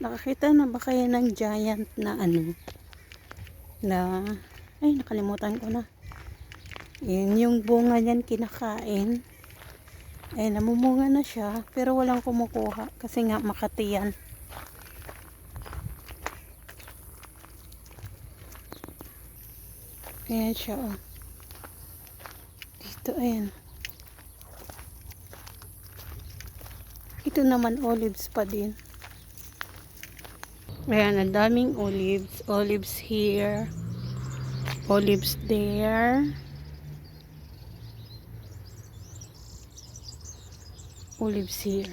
Nakakita na ba kayo ng giant na ano? Na, ay nakalimutan ko na. Yun, yung bunga niyan kinakain. Ay namumunga na siya, pero walang kumukuha kasi nga Makati yan. Ayan siya, oh. Dito, ayan. Ito naman olives pa din. Ayan, ang daming olives. Olives here. Olives there. Olives here.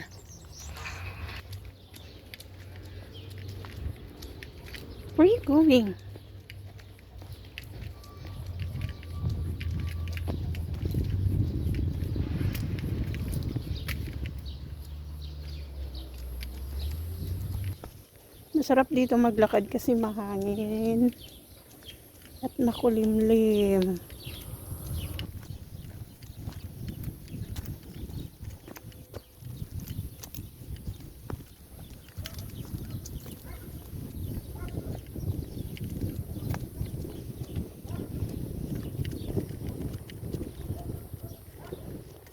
Where are you going? Masarap dito maglakad kasi mahangin at makulimlim.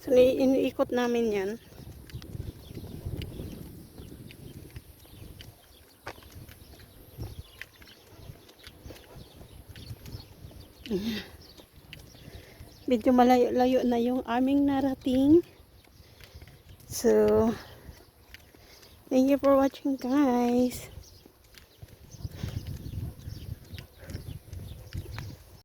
So, iniikot namin yan. Medyo malayo-layo na yung aming narating. So, thank you for watching, guys.